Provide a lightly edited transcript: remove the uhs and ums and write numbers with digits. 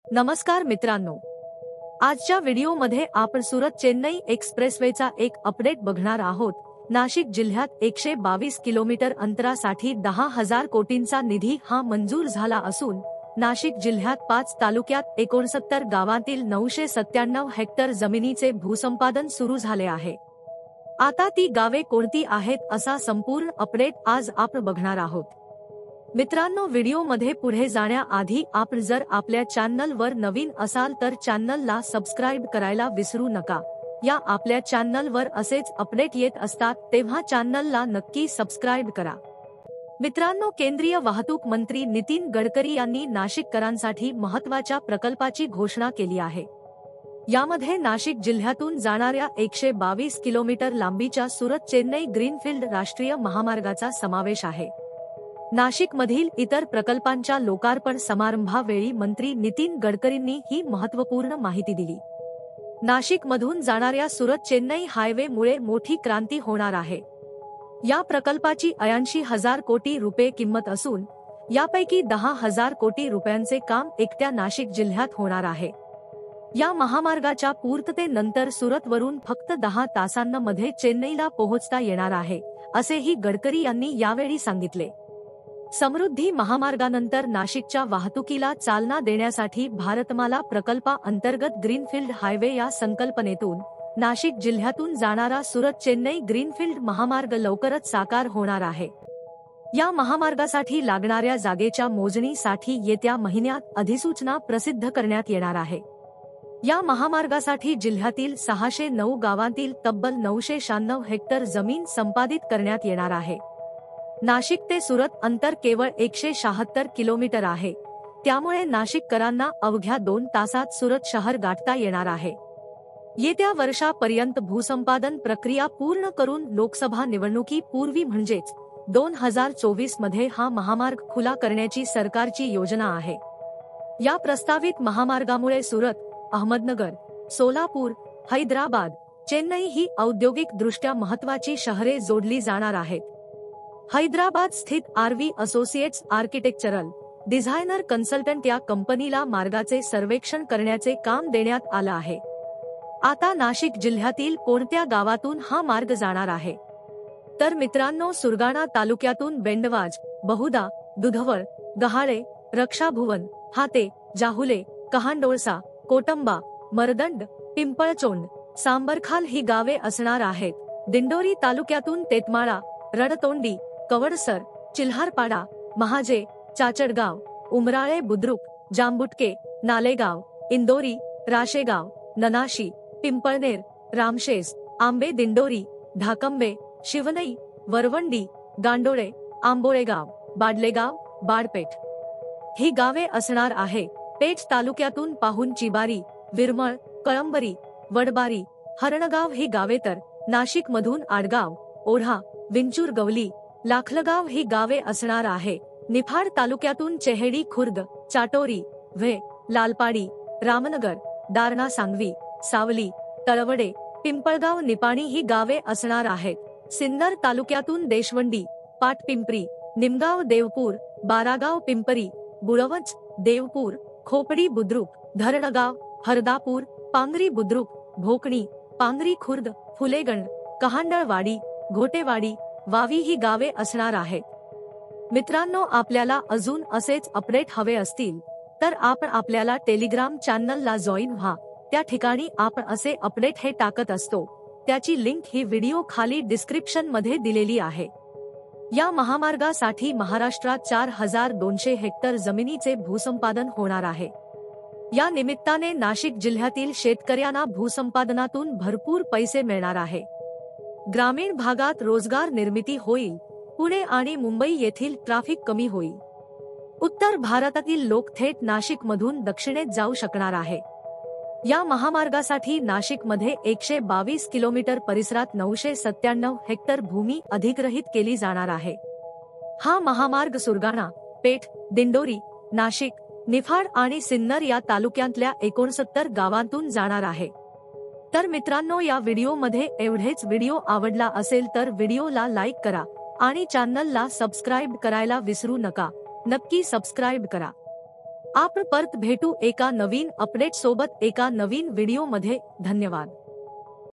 नमस्कार मित्रांनो, आजच्या व्हिडिओमध्ये आपण सुरत चेन्नई एक्सप्रेसवेचा एक अपडेट बघणार आहोत। नाशिक जिल्ह्यात 122 किलोमीटर अंतरासाठी 10,000 कोटींचा निधी हा मंजूर झाला असून नाशिक जिल्ह्यात 5 तालुक्यात 69 गावांतील 997 हेक्टर जमिनीचे भूसंपादन सुरू झाले आहे। आता ती गावे कोणती आहेत असा संपूर्ण अपडेट आज आपण बघणार आहोत। मित्रांनो, व्हिडिओमध्ये पुढे जाण्याआधी आपण जर आपल्या चॅनलवर नवीन असाल तर चॅनलला सबस्क्राइब करायला विसरू नका। या आपल्या चॅनलवर असेच अपडेट येत असतात तेव्हा चॅनलला नक्की सबस्क्राइब करा। मित्रांनो, केंद्रीय वाहतूक मंत्री नितीन गडकरी यांनी नाशिककरांसाठी महत्त्वाच्या प्रकल्पाची घोषणा केली आहे। यामध्ये नाशिक जिल्ह्यातून जाणाऱ्या 122 किलोमीटर लांबीच्या सुरत चेन्नई ग्रीनफील्ड राष्ट्रीय महामार्गाचा समावेश आहे। नाशिकमधील इतर प्रकल्पांच्या लोकार्पण समारंभावेळी मंत्री नितीन गडकरींनी ही महत्त्वपूर्ण माहिती दिली। नाशिकमधून जाणाऱ्या सुरत चेन्नई हायवेमुळे मोठी क्रांती होणार आहे। या प्रकल्पाची 83,000 कोटी रुपये किंमत असून यापैकी 10,000 कोटी रुपयांचे काम एकट्या नाशिक जिल्ह्यात होणार आहे। या महामार्गाच्या पूर्ततेनंतर सुरतवरून फक्त 10 तासांमध्ये चेन्नईला पोहोचता येणार आहे, असेही गडकरी यांनी यावेळी सांगितले। समृद्धी महामार्गानंतर नाशिकच्या वाहतुकीला चालना देण्यासाठी भारतमाला प्रकल्पाअंतर्गत ग्रीनफील्ड हायवे या संकल्पनेतून नाशिक जिल्ह्यातून जाणारा सुरत चेन्नई ग्रीनफील्ड महामार्ग लवकरच साकार होणार आहे। या महामार्गासाठी लागणाऱ्या जागेच्या मोजणीसाठी येत्या महिन्यात अधिसूचना प्रसिद्ध करण्यात येणार आहे। या महामार्गासाठी जिल्ह्यातील 609 गावांतील तब्बल 996 हेक्टर जमीन संपादित करण्यात येणार आहे। नाशिक ते सुरत अंतर केवळ 176 किलोमीटर आहे, त्यामुळे नाशिककरांना अवघ्या 2 तासात सुरत शहर गाठता येणार आहे। येत्या वर्षापर्यंत भूसंपादन प्रक्रिया पूर्ण करून लोकसभा निवडणुकीपूर्वी म्हणजेच 2024 मध्ये हा महामार्ग खुला करण्याची सरकारची योजना आहे। या प्रस्तावित महामार्गामुळे सुरत, अहमदनगर, सोलापूर, हैदराबाद, चेन्नई ही औद्योगिकदृष्ट्या महत्त्वाची शहरे जोडली जाणार आहेत। हैदराबाद स्थित RV associates architectural designer consultant या कंपनीला मार्गाचे सर्वेक्षण करण्याचे काम देण्यात आलं आहे। आता नाशिक जिल्ह्यातील कोणत्या गावातून हा मार्ग जाणार आहे? तर मित्रांनो, सुरगाणा तालुक्यातून बेंडवाज, बहुदा, दुधवळ, गहाळे, रक्षाभुवन, हाते, जाहुले, कहांडोळसा, कोटंबा, मरदंड, पिंपळचोंड, सांबरखाल ही गावे असणार आहेत। दिंडोरी तालुक्यातून तेतमाळा, रडतोंडी, कवडसर, चिल्हारपाडा, महाजे, चाचडगाव, उमराळे बुद्रुक, जांबुटके, नालेगाव, इंदोरी, राशेगाव, ननाशी, पिंपळनेर, रामशेज, आंबे दिंडोरी, ढाकंबे, शिवनई, वरवंडी, गांडोळे, आंबोळेगाव, बाडलेगाव, बाडपेठ ही गावे असणार आहे। पेठ तालुक्यातून पाहुन चिबारी, विरमळ, कळंबरी, वडबारी, हरणगाव ही गावे तर नाशिकमधून आडगाव, ओढा, विंचूर गवली, लाखलगाव ही गावे असणार आहे। निफाड तालुक्यातून चेहेडी खुर्द, चाटोरी, व्हे, लालपाडी, रामनगर, दारणा सांगवी, सावली, तळवडे, पिंपळगाव, निपाणी ही गावे असणार आहेत। सिन्नर तालुक्यातून देशवंडी, पाटपिंपरी, निमगाव, देवपूर, बारागाव, पिंपरी, बुळवंच, देवपूर, खोपडी बुद्रुक, धरणगाव, हरदापूर, पांगरी बुद्रुक, भोकणी, पांगरी खुर्द, फुलेगंड, कहांडळवाडी, घोटेवाडी, वावी ही गावे असणार आहेत। मित्रांनो, आपल्याला अजून असेच अपडेट हवे असतील तर आपण आपल्याला टेलिग्राम चॅनलला जॉईन व्हा। त्या ठिकाणी आपण असे अपडेट हे टाकत असतो। त्याची लिंक ही व्हिडिओ खाली डिस्क्रिप्शन मध्ये दिलेली आहे। या महामार्गासाठी महाराष्ट्रात 4,200 हेक्टर जमिनीचे भूसंपादन होणार आहे। या निमित्ताने नाशिक जिल्ह्यातील शेतकऱ्यांना भूसंपादनातून भरपूर पैसे मिळणार आहे। ग्रामीण भागात रोजगार निर्मिती होईल। पुणे आणि मुंबई येथील ट्रॅफिक कमी होईल। उत्तर भारतातील लोक थेट नाशिकमधून दक्षिणेत जाऊ शकणार आहे। या महामार्गासाठी नाशिकमध्ये 122 किलोमीटर परिसरात 997 हेक्टर भूमी अधिग्रहित केली जाणार आहे। हा महामार्ग सुरगाणा, पेठ, दिंडोरी, नाशिक, निफाड आणि सिन्नर या तालुक्यांतल्या 69 गावांतून जाणार आहे। तर मित्रांनो, या व्हिडिओमध्ये एवढेच। व्हिडिओ आवडला असेल तर व्हिडिओला लाईक करा आणि चॅनलला सबस्क्राइब करायला विसरू नका। नक्की सबस्क्राइब करा। आपण परत भेटू एका नवीन अपडेट सोबत एका नवीन व्हिडिओ मध्ये. धन्यवाद.